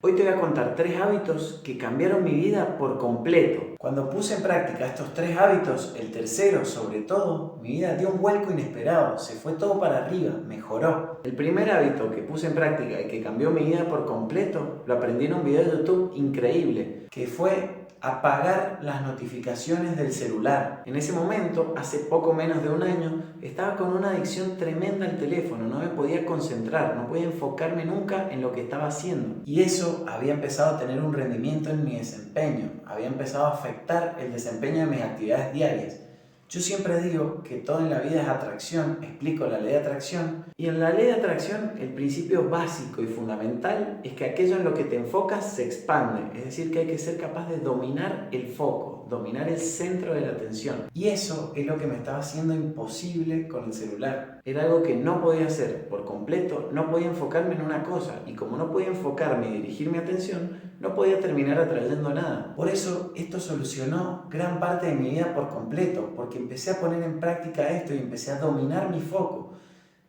Hoy te voy a contar 3 hábitos que cambiaron mi vida por completo. Cuando puse en práctica estos 3 hábitos, el tercero sobre todo, mi vida dio un vuelco inesperado, se fue todo para arriba, mejoró. El primer hábito que puse en práctica y que cambió mi vida por completo, lo aprendí en un video de YouTube increíble, que fue apagar las notificaciones del celular. En ese momento, hace poco menos de un año, estaba con una adicción tremenda al teléfono, no me podía concentrar, no podía enfocarme nunca en lo que estaba haciendo. Y eso había empezado a tener un rendimiento en mi desempeño, había empezado a afectar el desempeño de mis actividades diarias. Yo siempre digo que todo en la vida es atracción, explico la ley de atracción, y en la ley de atracción el principio básico y fundamental es que aquello en lo que te enfocas se expande, es decir, que hay que ser capaz de dominar el foco, dominar el centro de la atención. Y eso es lo que me estaba haciendo imposible con el celular. Era algo que no podía hacer por completo, no podía enfocarme en una cosa, y como no podía enfocarme y dirigir mi atención, no podía terminar atrayendo nada. Por eso esto solucionó gran parte de mi vida por completo, porque empecé a poner en práctica esto y empecé a dominar mi foco.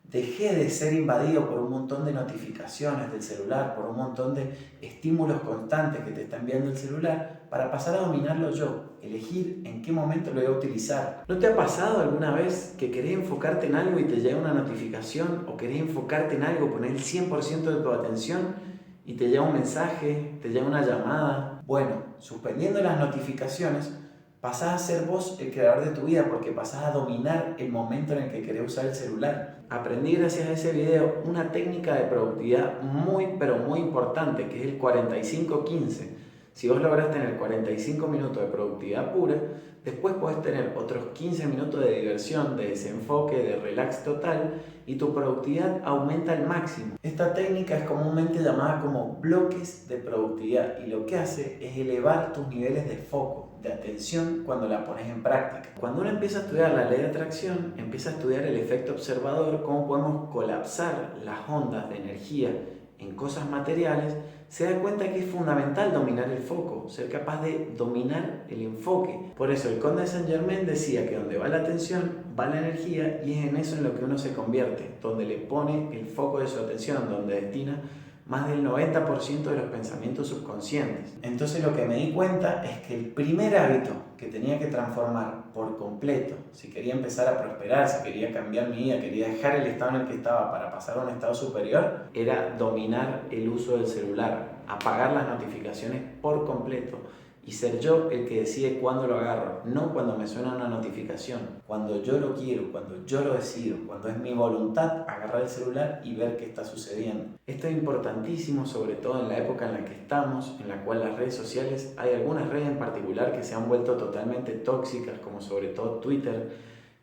Dejé de ser invadido por un montón de notificaciones del celular, por un montón de estímulos constantes que te está enviando el celular, para pasar a dominarlo yo, elegir en qué momento lo voy a utilizar. ¿No te ha pasado alguna vez que querés enfocarte en algo y te llega una notificación, o querés enfocarte en algo, poner el 100% de tu atención y te llega un mensaje, te llega una llamada? Bueno, suspendiendo las notificaciones, pasás a ser vos el creador de tu vida, porque pasás a dominar el momento en el que querés usar el celular. Aprendí gracias a ese video una técnica de productividad muy pero muy importante, que es el 45-15. Si vos lográs tener 45 minutos de productividad pura, después podés tener otros 15 minutos de diversión, de desenfoque, de relax total, y tu productividad aumenta al máximo. Esta técnica es comúnmente llamada como bloques de productividad, y lo que hace es elevar tus niveles de foco, de atención, cuando la pones en práctica. Cuando uno empieza a estudiar la ley de atracción, empieza a estudiar el efecto observador, cómo podemos colapsar las ondas de energía en cosas materiales, se da cuenta que es fundamental dominar el foco, ser capaz de dominar el enfoque. Por eso el conde de Saint Germain decía que donde va la atención, va la energía, y es en eso en lo que uno se convierte, donde le pone el foco de su atención, donde destina más del 90% de los pensamientos subconscientes. Entonces lo que me di cuenta es que el primer hábito que tenía que transformar por completo, si quería empezar a prosperar, si quería cambiar mi vida, quería dejar el estado en el que estaba para pasar a un estado superior, era dominar el uso del celular, apagar las notificaciones por completo y ser yo el que decide cuándo lo agarro, no cuando me suena una notificación, cuando yo lo quiero, cuando yo lo decido, cuando es mi voluntad agarrar el celular y ver qué está sucediendo. Esto es importantísimo, sobre todo en la época en la que estamos, en la cual las redes sociales, hay algunas redes en particular que se han vuelto totalmente tóxicas, como sobre todo Twitter,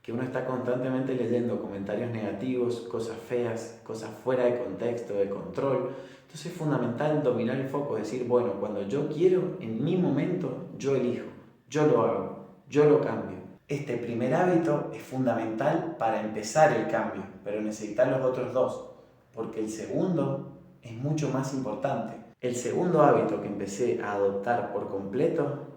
que uno está constantemente leyendo comentarios negativos, cosas feas, cosas fuera de contexto, de control. Entonces es fundamental dominar el foco, decir, bueno, cuando yo quiero, en mi momento, yo elijo, yo lo hago, yo lo cambio. Este primer hábito es fundamental para empezar el cambio, pero necesitas los otros dos, porque el segundo es mucho más importante. El segundo hábito que empecé a adoptar por completo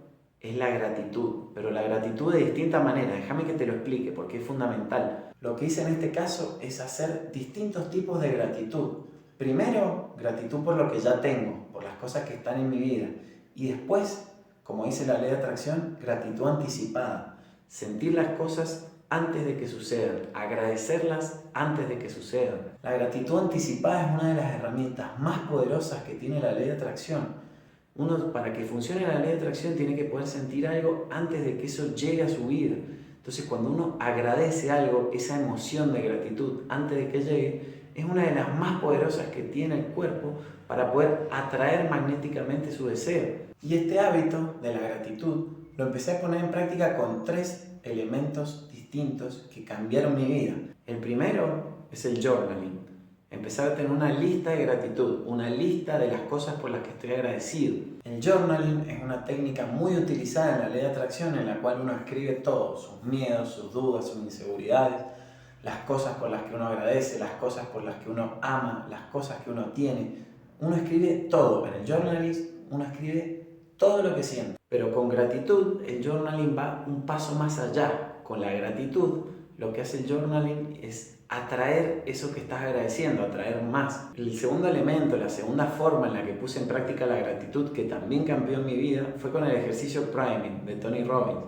es la gratitud, pero la gratitud de distinta manera. Déjame que te lo explique porque es fundamental. Lo que hice en este caso es hacer distintos tipos de gratitud. Primero, gratitud por lo que ya tengo, por las cosas que están en mi vida. Y después, como dice la ley de atracción, gratitud anticipada. Sentir las cosas antes de que sucedan, agradecerlas antes de que sucedan. La gratitud anticipada es una de las herramientas más poderosas que tiene la ley de atracción. Uno, para que funcione la ley de atracción, tiene que poder sentir algo antes de que eso llegue a su vida. Entonces, cuando uno agradece algo, esa emoción de gratitud antes de que llegue, es una de las más poderosas que tiene el cuerpo para poder atraer magnéticamente su deseo. Y este hábito de la gratitud lo empecé a poner en práctica con 3 elementos distintos que cambiaron mi vida. El primero es el journaling. Empezar a tener una lista de gratitud, una lista de las cosas por las que estoy agradecido. El journaling es una técnica muy utilizada en la ley de atracción, en la cual uno escribe todo, sus miedos, sus dudas, sus inseguridades, las cosas por las que uno agradece, las cosas por las que uno ama, las cosas que uno tiene. Uno escribe todo. En el journaling uno escribe todo lo que siente. Pero con gratitud, el journaling va un paso más allá. Con la gratitud, lo que hace el journaling es atraer eso que estás agradeciendo, atraer más. El segundo elemento, la segunda forma en la que puse en práctica la gratitud, que también cambió mi vida, fue con el ejercicio Priming de Tony Robbins,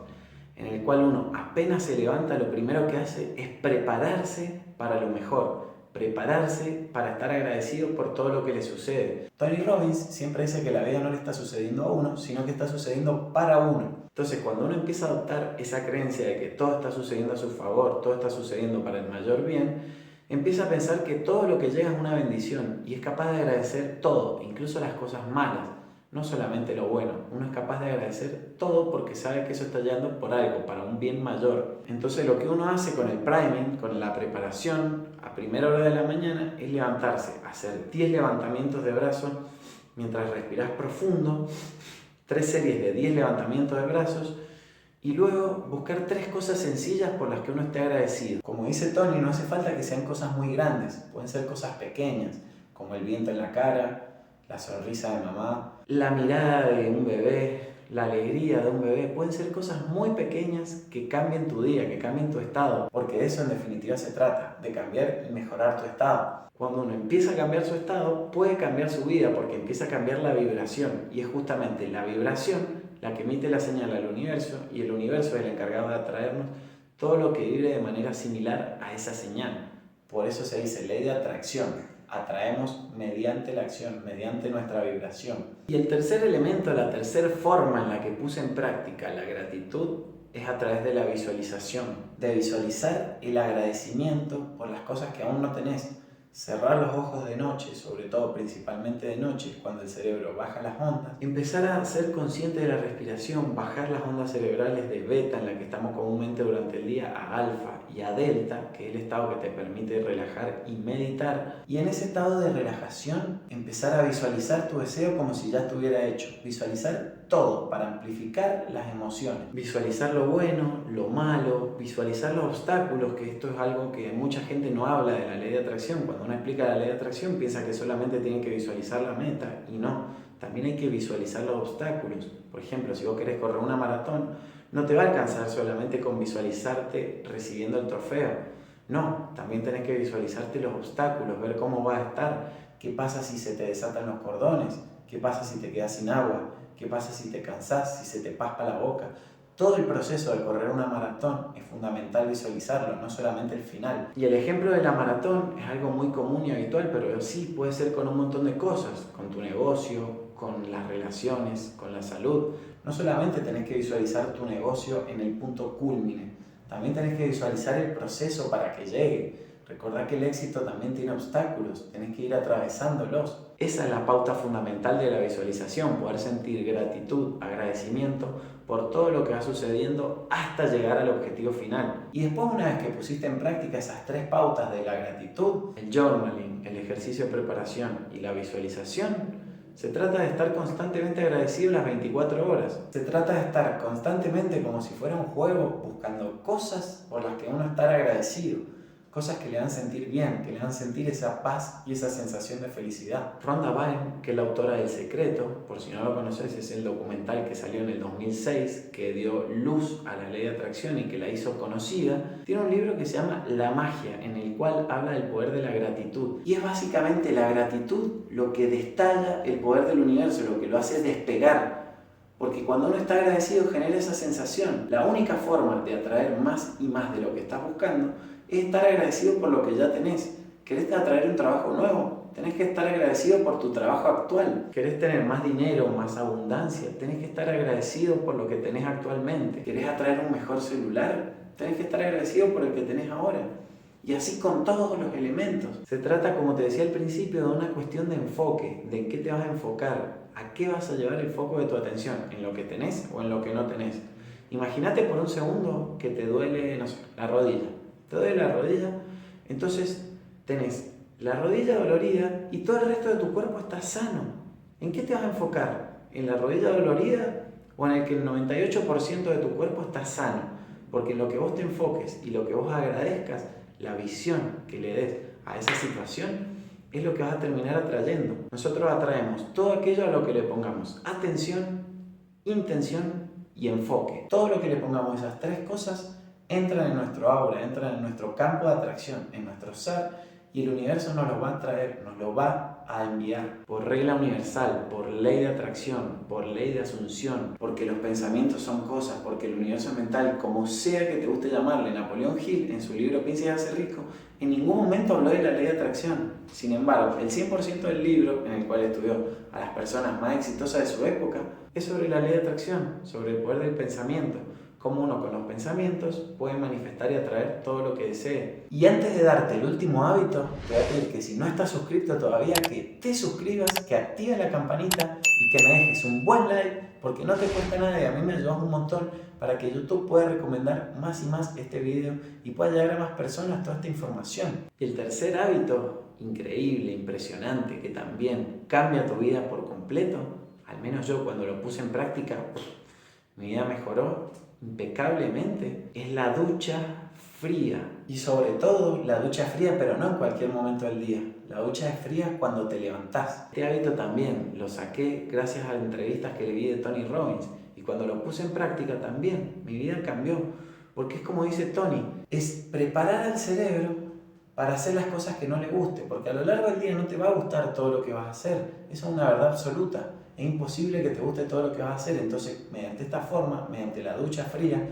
en el cual uno apenas se levanta, lo primero que hace es prepararse para lo mejor, prepararse para estar agradecido por todo lo que le sucede. Tony Robbins siempre dice que la vida no le está sucediendo a uno, sino que está sucediendo para uno. Entonces, cuando uno empieza a adoptar esa creencia de que todo está sucediendo a su favor, todo está sucediendo para el mayor bien, empieza a pensar que todo lo que llega es una bendición y es capaz de agradecer todo, incluso las cosas malas, no solamente lo bueno. Uno es capaz de agradecer todo porque sabe que eso está llegando por algo, para un bien mayor. Entonces, lo que uno hace con el priming, con la preparación a primera hora de la mañana, es levantarse, hacer 10 levantamientos de brazos mientras respiras profundo, 3 series de 10 levantamientos de brazos y luego buscar 3 cosas sencillas por las que uno esté agradecido. Como dice Tony, no hace falta que sean cosas muy grandes, pueden ser cosas pequeñas, como el viento en la cara, la sonrisa de mamá, la mirada de un bebé, la alegría de un bebé. Pueden ser cosas muy pequeñas que cambien tu día, que cambien tu estado, porque de eso en definitiva se trata, de cambiar y mejorar tu estado. Cuando uno empieza a cambiar su estado, puede cambiar su vida porque empieza a cambiar la vibración, y es justamente la vibración la que emite la señal al universo, y el universo es el encargado de atraernos todo lo que vibre de manera similar a esa señal. Por eso se dice ley de atracción. Atraemos mediante la acción, mediante nuestra vibración. Y el tercer elemento, la tercera forma en la que puse en práctica la gratitud es a través de la visualización, de visualizar el agradecimiento por las cosas que aún no tenés. Cerrar los ojos de noche, sobre todo principalmente de noche, cuando el cerebro baja las ondas. Empezar a ser consciente de la respiración, bajar las ondas cerebrales de beta, en la que estamos comúnmente durante el día, a alfa y a delta, que es el estado que te permite relajar y meditar. Y en ese estado de relajación, empezar a visualizar tu deseo como si ya estuviera hecho. Visualizar todo para amplificar las emociones. Visualizar lo bueno, lo malo, visualizar los obstáculos, que esto es algo que mucha gente no habla de la ley de atracción. Cuando uno explica la ley de atracción piensa que solamente tienen que visualizar la meta, y no, también hay que visualizar los obstáculos. Por ejemplo, si vos querés correr una maratón, no te va a alcanzar solamente con visualizarte recibiendo el trofeo. No, también tenés que visualizarte los obstáculos, ver cómo va a estar, qué pasa si se te desatan los cordones, qué pasa si te quedas sin agua, qué pasa si te cansás, si se te paspa la boca. Todo el proceso de correr una maratón es fundamental visualizarlo, no solamente el final. Y el ejemplo de la maratón es algo muy común y habitual, pero sí puede ser con un montón de cosas, con tu negocio, con las relaciones, con la salud. No solamente tenés que visualizar tu negocio en el punto cúlmine, también tenés que visualizar el proceso para que llegue. Recordá que el éxito también tiene obstáculos, tenés que ir atravesándolos. Esa es la pauta fundamental de la visualización, poder sentir gratitud, agradecimiento por todo lo que va sucediendo hasta llegar al objetivo final. Y después, una vez que pusiste en práctica esas 3 pautas de la gratitud, el journaling, el ejercicio de preparación y la visualización, se trata de estar constantemente agradecido las 24 horas. Se trata de estar constantemente como si fuera un juego, buscando cosas por las que uno estar agradecido. Cosas que le hagan sentir bien, que le hagan sentir esa paz y esa sensación de felicidad. Rhonda Byrne, que es la autora del Secreto, por si no lo conoces, es el documental que salió en el 2006, que dio luz a la ley de atracción y que la hizo conocida, tiene un libro que se llama La Magia, en el cual habla del poder de la gratitud. Y es básicamente la gratitud lo que destalla el poder del universo, lo que lo hace despegar. Porque cuando uno está agradecido genera esa sensación. La única forma de atraer más y más de lo que estás buscando es estar agradecido por lo que ya tenés. ¿Querés atraer un trabajo nuevo? Tenés que estar agradecido por tu trabajo actual. ¿Querés tener más dinero, más abundancia? Tenés que estar agradecido por lo que tenés actualmente. ¿Querés atraer un mejor celular? Tenés que estar agradecido por el que tenés ahora. Y así con todos los elementos. Se trata, como te decía al principio, de una cuestión de enfoque, de en qué te vas a enfocar, a qué vas a llevar el foco de tu atención, en lo que tenés o en lo que no tenés. Imagínate por un segundo que te duele, no sé, la rodilla. Te duele la rodilla, entonces tenés la rodilla dolorida y todo el resto de tu cuerpo está sano. ¿En qué te vas a enfocar? ¿En la rodilla dolorida o en el que el 98% de tu cuerpo está sano? Porque en lo que vos te enfoques y lo que vos agradezcas, la visión que le des a esa situación es lo que vas a terminar atrayendo. Nosotros atraemos todo aquello a lo que le pongamos atención, intención y enfoque. Todo lo que le pongamos esas 3 cosas entran en nuestro aura, entran en nuestro campo de atracción, en nuestro ser, y el universo nos lo va a traer, nos lo va a enviar por regla universal, por ley de atracción, por ley de asunción, porque los pensamientos son cosas, porque el universo es mental, como sea que te guste llamarle. Napoleón Hill, en su libro Piensa y Hágase Rico, en ningún momento habló de la ley de atracción. Sin embargo, el 100% del libro, en el cual estudió a las personas más exitosas de su época, es sobre la ley de atracción, sobre el poder del pensamiento, cómo uno con los pensamientos puede manifestar y atraer todo lo que desee. Y antes de darte el último hábito, te voy a pedir que si no estás suscrito todavía, que te suscribas, que actives la campanita y que me dejes un buen like, porque no te cuesta nada y a mí me ayudas un montón para que YouTube pueda recomendar más y más este video y pueda llegar a más personas toda esta información. Y el tercer hábito, increíble, impresionante, que también cambia tu vida por completo, al menos yo cuando lo puse en práctica, mi vida mejoró impecablemente, es la ducha fría. Y sobre todo la ducha fría, pero no en cualquier momento del día. La ducha es fría cuando te levantás. Este hábito también lo saqué gracias a entrevistas que le vi de Tony Robbins. Y cuando lo puse en práctica también, mi vida cambió. Porque es como dice Tony, es preparar al cerebro para hacer las cosas que no le guste. Porque a lo largo del día no te va a gustar todo lo que vas a hacer. Eso es una verdad absoluta. Es imposible que te guste todo lo que vas a hacer. Entonces, mediante esta forma, mediante la ducha fría,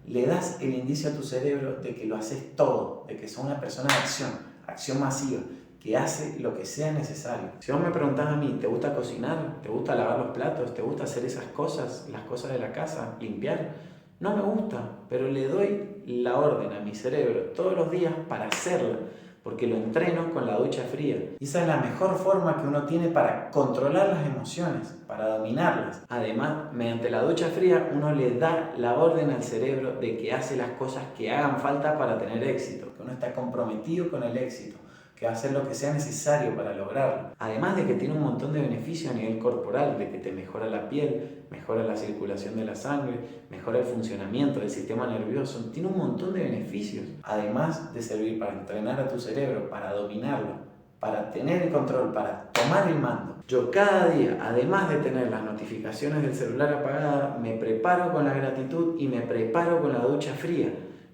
le das el indicio a tu cerebro de que lo haces todo, de que sos una persona de acción masiva, que hace lo que sea necesario. Si vos me preguntás a mí, ¿te gusta cocinar? ¿Te gusta lavar los platos? ¿Te gusta hacer esas cosas, las cosas de la casa, limpiar? No me gusta, pero le doy la orden a mi cerebro todos los días para hacerla, porque lo entreno con la ducha fría. Y esa es la mejor forma que uno tiene para controlar las emociones, para dominarlas. Además, mediante la ducha fría, uno le da la orden al cerebro de que hace las cosas que hagan falta para tener éxito, que uno está comprometido con el éxito, que va a hacer lo que sea necesario para lograrlo. Además de que tiene un montón de beneficios a nivel corporal, de que te mejora la piel, mejora la circulación de la sangre, mejora el funcionamiento del sistema nervioso, tiene un montón de beneficios. Además de servir para entrenar a tu cerebro, para dominarlo, para tener el control, para tomar el mando. Yo cada día, además de tener las notificaciones del celular apagadas, me preparo con la gratitud y me preparo con la ducha fría.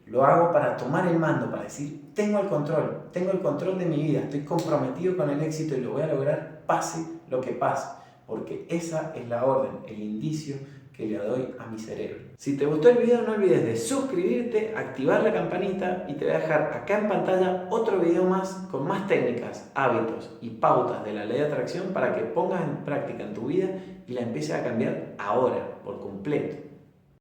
Lo hago para tomar el mando, para decir, tengo el control de mi vida, estoy comprometido con el éxito y lo voy a lograr pase lo que pase, porque esa es la orden, el indicio que le doy a mi cerebro. Si te gustó el video, no olvides de suscribirte, activar la campanita y te voy a dejar acá en pantalla otro video más con más técnicas, hábitos y pautas de la ley de atracción para que pongas en práctica en tu vida y la empieces a cambiar ahora, por completo.